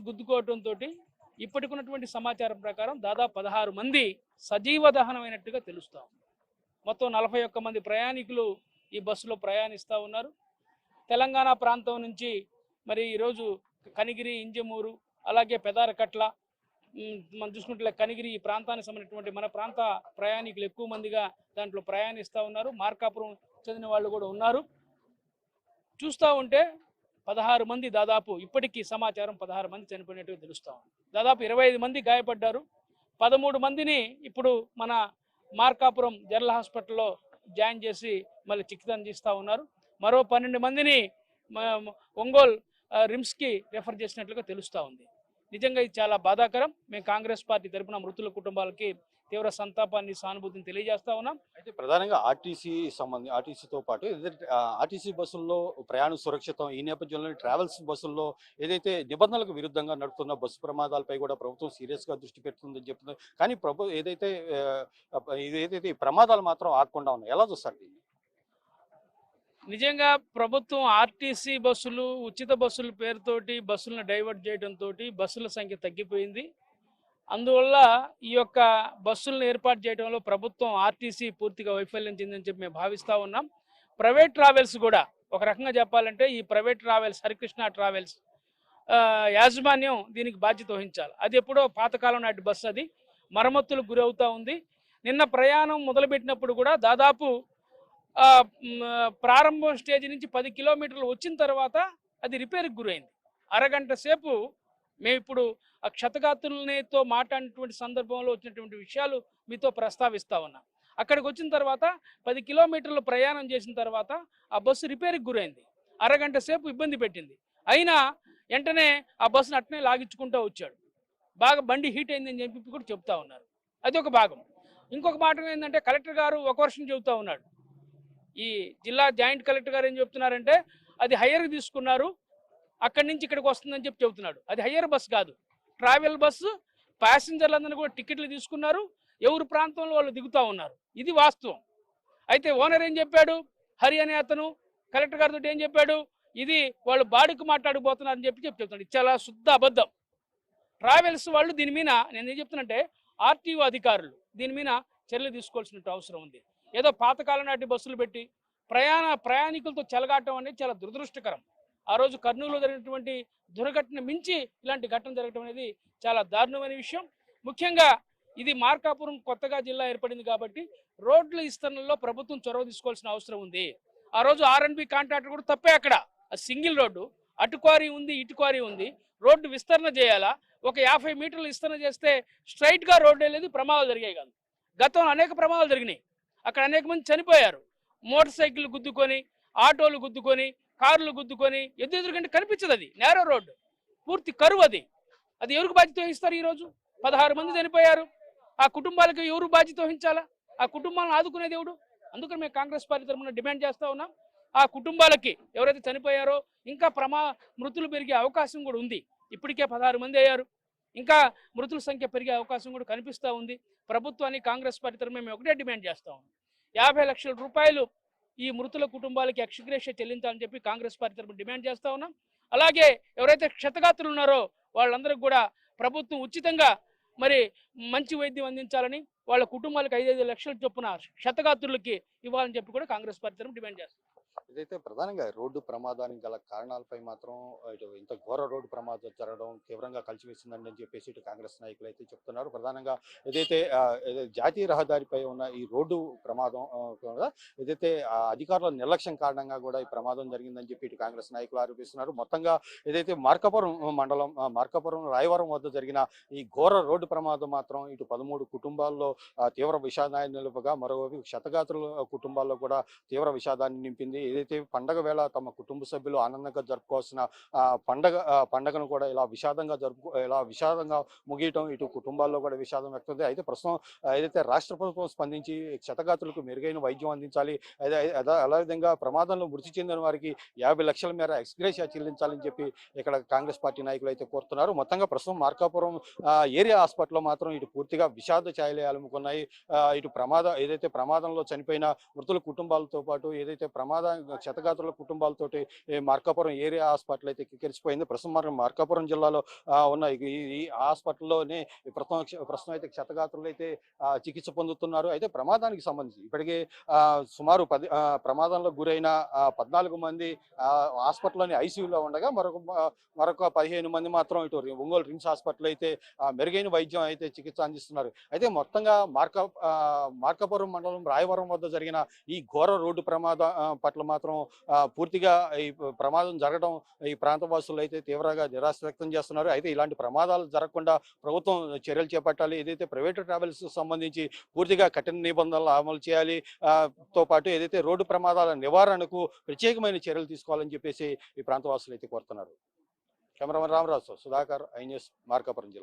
గుద్దుకోవడంతో ఇప్పటికున్నటువంటి సమాచారం ప్రకారం దాదాపు 16 మంది సజీవ దహనమైనట్టుగా తెలుస్తాం. మొత్తం 41 మంది ప్రయాణికులు ఈ బస్సులో ప్రయాణిస్తూ ఉన్నారు. తెలంగాణ ప్రాంతం నుంచి మరి ఈరోజు కనిగిరి, ఇంజమూరు, అలాగే పెదారకట్ల, మనం చూసుకుంటే కనిగిరి ఈ ప్రాంతానికి సంబంధించినటువంటి మన ప్రాంత ప్రయాణికులు ఎక్కువ మందిగా దాంట్లో ప్రయాణిస్తూ ఉన్నారు. మార్కాపురం చెందిన వాళ్ళు కూడా ఉన్నారు. చూస్తూ ఉంటే 16 మంది దాదాపు ఇప్పటికీ సమాచారం 16 మంది చనిపోయినట్టుగా తెలుస్తూ ఉంది. దాదాపు 25 మంది గాయపడ్డారు. 13 మందిని ఇప్పుడు మన మార్కాపురం జనరల్ హాస్పిటల్లో జాయిన్ చేసి మళ్ళీ చికిత్స అందిస్తూ ఉన్నారు. మరో 12 మందిని ఒంగోలు రిమ్స్కి రెఫర్ చేసినట్లుగా తెలుస్తూ ఉంది. నిజంగా ఇది చాలా బాధాకరం. మేము కాంగ్రెస్ పార్టీ తరఫున మృతుల కుటుంబాలకి తీవ్ర సంతాపాన్ని, సానుభూతిని తెలియజేస్తా ఉన్నాం. అయితే ప్రధానంగా ఆర్టీసీతో పాటు ఆర్టీసీ బస్సుల్లో ప్రయాణం సురక్షితం. ఈ నేపథ్యంలో ట్రావెల్స్ బస్సుల్లో ఏదైతే నిబంధనలకు విరుద్ధంగా నడుపుతున్న బస్సు ప్రమాదాలపై కూడా ప్రభుత్వం సీరియస్గా దృష్టి పెడుతుందని చెప్తుంది. కానీ ఏదైతే ఈ ప్రమాదాలు మాత్రం ఆగకుండా ఉన్నాయి. ఎలా చూస్తారు దీన్ని? నిజంగా ప్రభుత్వం ఆర్టీసీ బస్సులు, ఉచిత బస్సుల పేరుతోటి బస్సులను డైవర్ట్ చేయడంతో బస్సుల సంఖ్య తగ్గిపోయింది. అందువల్ల ఈ యొక్క బస్సులను ఏర్పాటు చేయడంలో ప్రభుత్వం ఆర్టీసీ పూర్తిగా వైఫల్యం చెందని చెప్పి మేము భావిస్తూ ఉన్నాం. ప్రైవేట్ ట్రావెల్స్ కూడా ఒక రకంగా చెప్పాలంటే ఈ ప్రైవేట్ ట్రావెల్స్, హరికృష్ణ ట్రావెల్స్ యాజమాన్యం దీనికి బాధ్యత వహించాలి. అది ఎప్పుడో పాతకాలం నాటి బస్సు, అది మరమ్మతులకు గురవుతూ ఉంది. నిన్న ప్రయాణం మొదలుపెట్టినప్పుడు కూడా దాదాపు ప్రారంభం స్టేజ్ నుంచి 10 కిలోమీటర్లు వచ్చిన తర్వాత అది రిపేర్కి గురైంది. అరగంట సేపు మేము ఇప్పుడు ఆ క్షతగాత్రులతో మాట్లాడినటువంటి సందర్భంలో వచ్చినటువంటి విషయాలు మీతో ప్రస్తావిస్తా ఉన్నాం. అక్కడికి వచ్చిన తర్వాత 10 కిలోమీటర్లు ప్రయాణం చేసిన తర్వాత ఆ బస్సు రిపేర్కి గురైంది. అరగంట సేపు ఇబ్బంది పెట్టింది. అయినా వెంటనే ఆ బస్సును అట్నే లాగించుకుంటూ వచ్చాడు. బాగా బండి హీట్ అయిందని చెప్పి కూడా చెప్తా ఉన్నారు. అది ఒక భాగం. ఇంకొక మాట ఏంటంటే కలెక్టర్ గారు ఒక వర్షం చెబుతూ ఉన్నాడు. ఈ జిల్లా జాయింట్ కలెక్టర్ గారు ఏం చెప్తున్నారంటే అది హయ్యర్కి తీసుకున్నారు, అక్కడి నుంచి ఇక్కడికి వస్తుందని చెప్పి చెబుతున్నాడు. అది హయ్యర్ బస్ కాదు, ట్రావెల్ బస్సు. ప్యాసింజర్లందరినీ కూడా టికెట్లు తీసుకున్నారు, ఎవరి ప్రాంతంలో వాళ్ళు దిగుతూ ఉన్నారు. ఇది వాస్తవం. అయితే ఓనర్ ఏం చెప్పాడు, హరి అనే అతను కలెక్టర్ గారితో ఏం చెప్పాడు, ఇది వాళ్ళు బాడీకి మాట్లాడబోతున్నారని చెప్తున్నాడు. ఇది చాలా శుద్ధ అబద్ధం. ట్రావెల్స్ వాళ్ళు దీని మీద నేను ఏం చెప్తున్నంటే ఆర్టీఓ అధికారులు దీని మీద చర్యలు తీసుకోవాల్సిన అవసరం ఉంది. ఏదో పాతకాలం నాటి బస్సులు పెట్టి ప్రయాణికులతో చెలగాటం అనేది చాలా దురదృష్టకరం. ఆ రోజు కర్నూలులో జరిగినటువంటి దుర్ఘటన మించి ఇలాంటి ఘటన జరగడం అనేది చాలా దారుణమైన విషయం. ముఖ్యంగా ఇది మార్కాపురం కొత్తగా జిల్లా ఏర్పడింది కాబట్టి రోడ్ల విస్తరణలో ప్రభుత్వం చొరవ తీసుకోవాల్సిన అవసరం ఉంది. ఆ రోజు ఆర్ఎన్బి కాంట్రాక్టర్ కూడా తప్పే. అక్కడ సింగిల్ రోడ్డు, అటు క్వారీ ఉంది, ఇటు క్వారీ ఉంది. రోడ్డు విస్తరణ చేయాలా? ఒక 50 మీటర్లు విస్తరణ చేస్తే స్ట్రైట్గా రోడ్డు వెళ్ళేది, ప్రమాదాలు జరిగాయి కాదు. గతంలో అనేక ప్రమాదాలు జరిగినాయి. అక్కడ అనేక మంది చనిపోయారు. మోటార్ సైకిల్ గుద్దుకొని, ఆటోలు గుద్దుకొని, కార్లు గుద్దుకొని ఎదురుకంటే కనిపించదు. అది నేరో రోడ్డు, పూర్తి కరువు. అది ఎవరికి బాధ్యత వహిస్తారు? ఈరోజు 16 మంది చనిపోయారు. ఆ కుటుంబాలకు ఎవరు బాధ్యత వహించాలా? ఆ కుటుంబాలను ఆదుకునేది ఎవడు? అందుకని మేము కాంగ్రెస్ పార్టీ తరఫున డిమాండ్ చేస్తూ ఉన్నాం. ఆ కుటుంబాలకి ఎవరైతే చనిపోయారో ఇంకా మృతులు పెరిగే అవకాశం కూడా ఉంది. ఇప్పటికే 16 మంది అయ్యారు. ఇంకా మృతుల సంఖ్య పెరిగే అవకాశం కూడా కనిపిస్తూ ఉంది. ప్రభుత్వాన్ని కాంగ్రెస్ పార్టీ తరఫున మేము ఒకటే డిమాండ్ చేస్తూ ఉన్నాం. 50 లక్షల రూపాయలు ఈ మృతుల కుటుంబాలకి ఎక్స్గ్రేషియా చెల్లించాలని చెప్పి కాంగ్రెస్ పార్టీ తరఫున డిమాండ్ చేస్తూ ఉన్నాం. అలాగే ఎవరైతే క్షతగాత్రులు ఉన్నారో వాళ్ళందరికీ కూడా ప్రభుత్వం ఉచితంగా మరి మంచి వైద్యం అందించాలని, వాళ్ళ కుటుంబాలకు 5-5 లక్షల చొప్పున క్షతగాత్రులకి ఇవ్వాలని చెప్పి కూడా కాంగ్రెస్ పార్టీ తరఫున డిమాండ్ చేస్తాం. ఇదైతే ప్రధానంగా రోడ్డు ప్రమాదానికి గల కారణాలపై మాత్రం ఇంత ఘోర రోడ్డు ప్రమాదం జరగడం తీవ్రంగా కలిసివేసిందని అని చెప్పేసి ఇటు కాంగ్రెస్ నాయకులు అయితే చెప్తున్నారు. ప్రధానంగా ఏదైతే జాతీయ రహదారిపై ఉన్న ఈ రోడ్డు ప్రమాదం ఏదైతే అధికారుల నిర్లక్ష్యం కారణంగా కూడా ఈ ప్రమాదం జరిగిందని చెప్పి ఇటు కాంగ్రెస్ నాయకులు ఆరోపిస్తున్నారు. మొత్తంగా ఏదైతే మార్కాపురం మండలం మార్కాపురం రాయవరం వద్ద జరిగిన ఈ ఘోర రోడ్డు ప్రమాదం మాత్రం ఇటు 13 కుటుంబాల్లో తీవ్ర విషాదాన్ని నిలుపగా, మరోవైపు క్షతగాత్రుల కుటుంబాల్లో కూడా తీవ్ర విషాదాన్ని నింపింది. ఏదైతే పండగ వేళ తమ కుటుంబ సభ్యులు ఆనందంగా జరుపుకోవాల్సిన పండగను కూడా ఇలా విషాదంగా ముగియటం ఇటు కుటుంబాల్లో కూడా విషాదం వ్యక్తమవుతుంది. అయితే ప్రస్తుతం ఏదైతే రాష్ట్ర ప్రభుత్వం స్పందించి క్షతగాత్రులకు మెరుగైన వైద్యం అందించాలి, అదేవిధంగా ప్రమాదంలో మృతి చెందిన వారికి 50 లక్షల మేర ఎక్స్గ్రేషియా చెల్లించాలని చెప్పి ఇక్కడ కాంగ్రెస్ పార్టీ నాయకులు అయితే కోరుతున్నారు. మొత్తంగా ప్రస్తుతం మార్కాపురం ఏరియా హాస్పిటల్లో మాత్రం ఇటు పూర్తిగా విషాద ఛాయలే అలుముకున్నాయి. ఇటు ఏదైతే ప్రమాదంలో చనిపోయిన మృతుల కుటుంబాలతో పాటు ఏదైతే ప్రమాదాన్ని క్షతగాత్రుల కుటుంబాలతోటి మార్కాపురం ఏరియా హాస్పిటల్ అయితే కిక్కిరిసిపోయింది. ప్రస్తుతం మనం మార్కాపురం జిల్లాలో ఉన్న ఈ హాస్పిటల్లోనే ప్రస్తుతం అయితే క్షతగాత్రులు అయితే చికిత్స పొందుతున్నారు. అయితే ప్రమాదానికి సంబంధించి ఇప్పటికే సుమారు ప్రమాదంలో గురైన 14 మంది హాస్పిటల్లోని ఐసీయూలో ఉండగా మరొక 15 మంది మాత్రం ఇటు ఒంగోలు రిమ్స్ హాస్పిటల్ అయితే మెరుగైన వైద్యం అయితే చికిత్స అందిస్తున్నారు. అయితే మొత్తంగా మార్కాపురం మండలం రాయవరం వద్ద జరిగిన ఈ ఘోర రోడ్డు ప్రమాదం పట్ల మాత్రం పూర్తిగా ఈ ప్రమాదం జరగడం ఈ ప్రాంతవాసులు అయితే తీవ్రంగా నిరాశ వ్యక్తం చేస్తున్నారు. అయితే ఇలాంటి ప్రమాదాలు జరగకుండా ప్రభుత్వం చర్యలు చేపట్టాలి. ఏదైతే ప్రైవేట్ ట్రావెల్స్ సంబంధించి పూర్తిగా కఠిన నిబంధనలు అమలు చేయాలి. తో పాటు ఏదైతే రోడ్డు ప్రమాదాల నివారణకు ప్రత్యేకమైన చర్యలు తీసుకోవాలని చెప్పేసి ఈ ప్రాంతవాసులు అయితే కోరుతున్నారు. Cameraman Ramaraju, Sudhakar, I news, Markapuram జిల్లా.